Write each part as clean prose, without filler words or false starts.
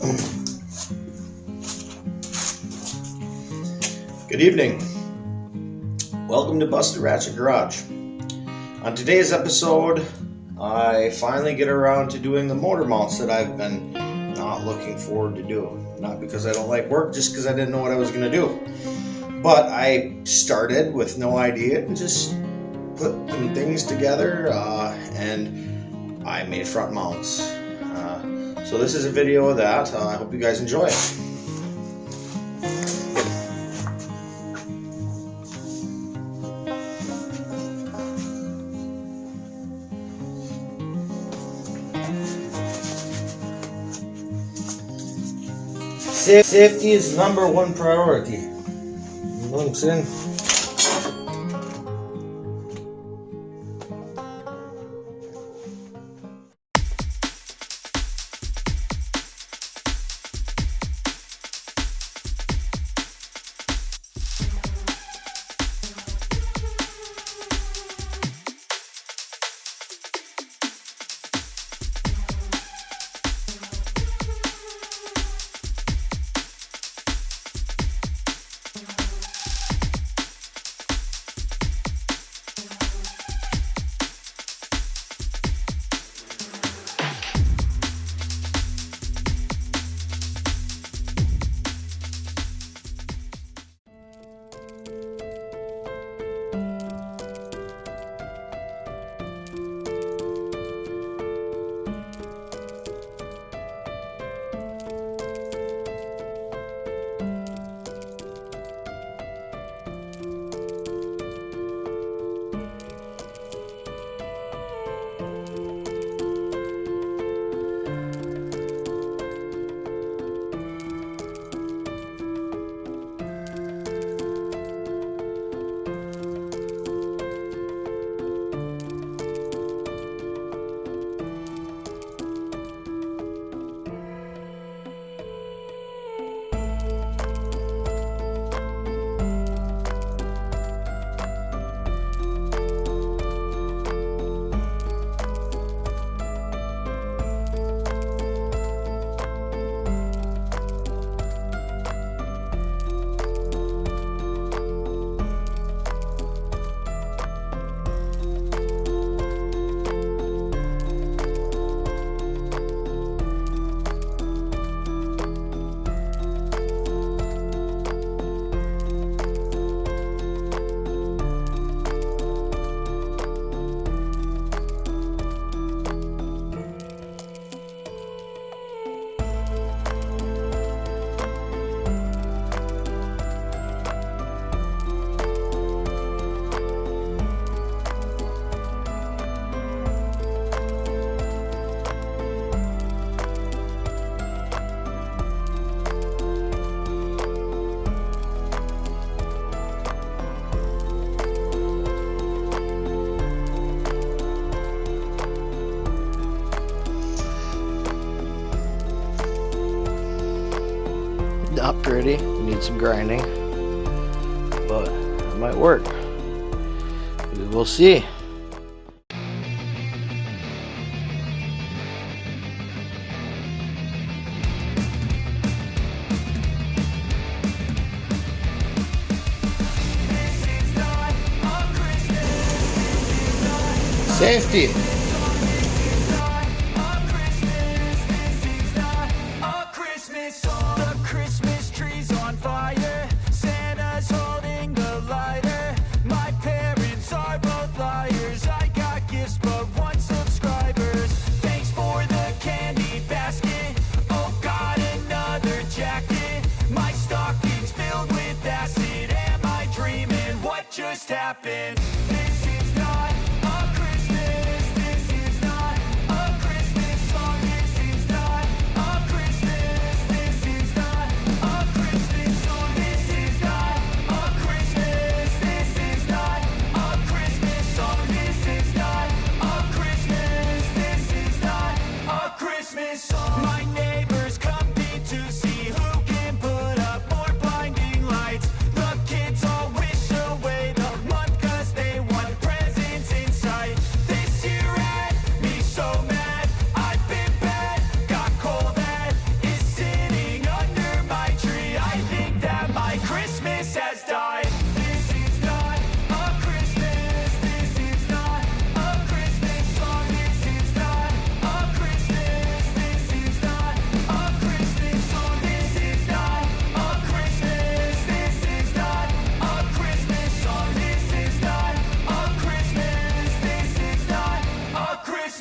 Good evening. Welcome to Busted Ratchet Garage. On today's episode, I finally get around to doing the motor mounts that I've been not looking forward to do. Not because I don't like work, just because I didn't know what I was going to do. But I started with no idea and just put some things together and I made front mounts. So this is a video of that. I hope you guys enjoy it. Safety is number one priority. You know what I'm saying? Not pretty, need some grinding, but it might work. We will see. Safety. Just happened. This is not a Christmas.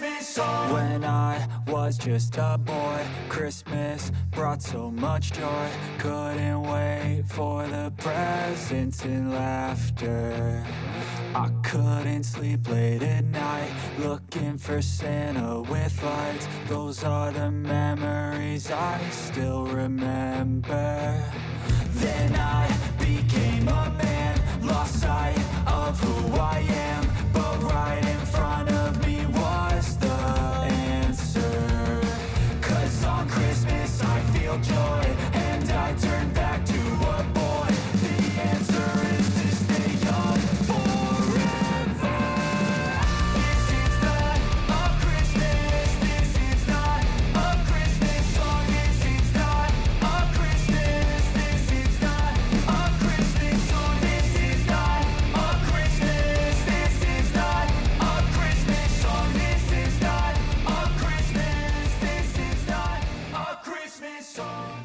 Christmas song. When I was just a boy, Christmas brought so much joy. Couldn't wait for the presents and laughter. I couldn't sleep late at night, looking for Santa with lights. Those are the memories I still remember. Then I became a man, lost sight of who I am. But right in front of me was the answer. 'Cause on Christmas I feel joy, and I turn back to a boy. The answer is to stay young forever. This is not a Christmas, this is not a Christmas song. This is not a Christmas, this is not a Christmas song. This is not a Christmas, this is not a Christmas song. This is not a Christmas, this is not a Christmas song.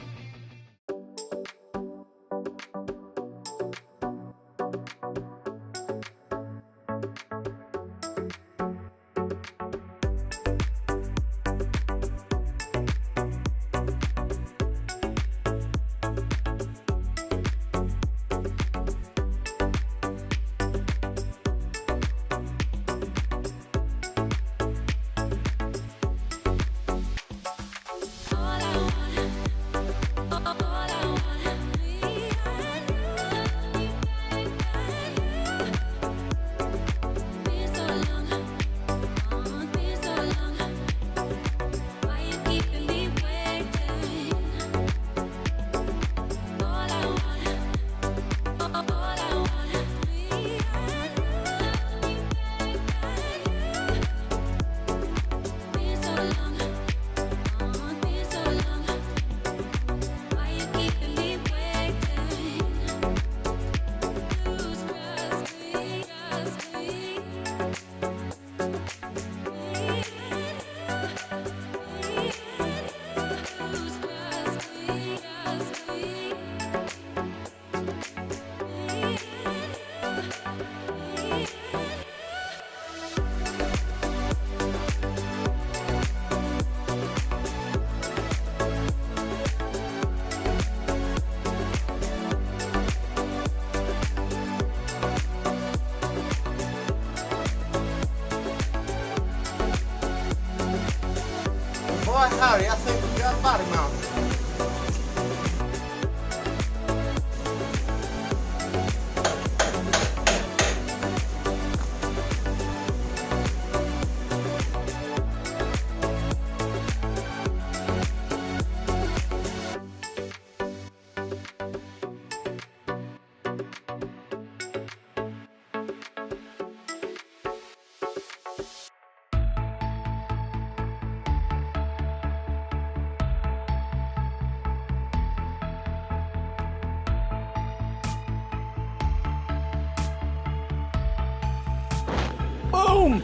Boy, howdy, I think we got a body mount. Boom!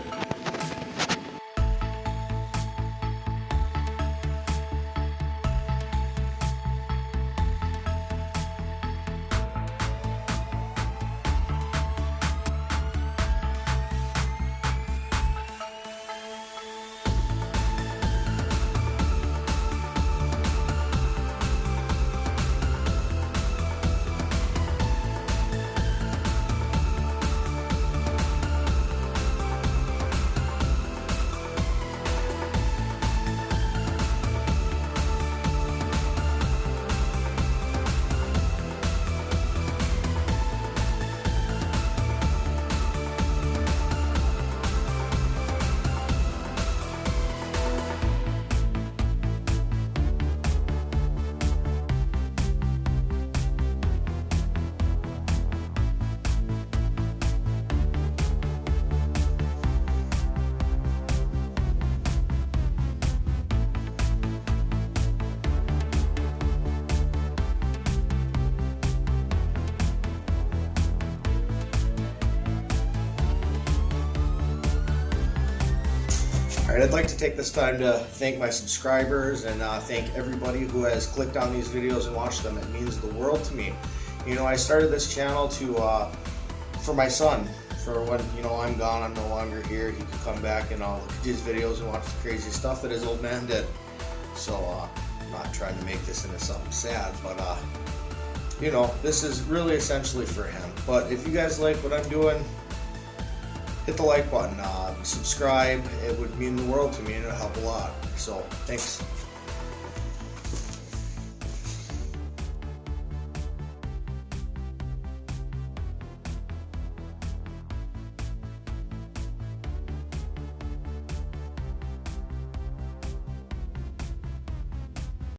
Alright, I'd like to take this time to thank my subscribers and thank everybody who has clicked on these videos and watched them. It means the world to me. You know, I started this channel for my son, for when, you know, I'm gone, I'm no longer here, he can come back and I'll look at his videos and watch the crazy stuff that his old man did. So I'm not trying to make this into something sad, but you know, this is really essentially for him. But if you guys like what I'm doing, hit the like button, subscribe. It would mean the world to me and it'll help a lot. So thanks.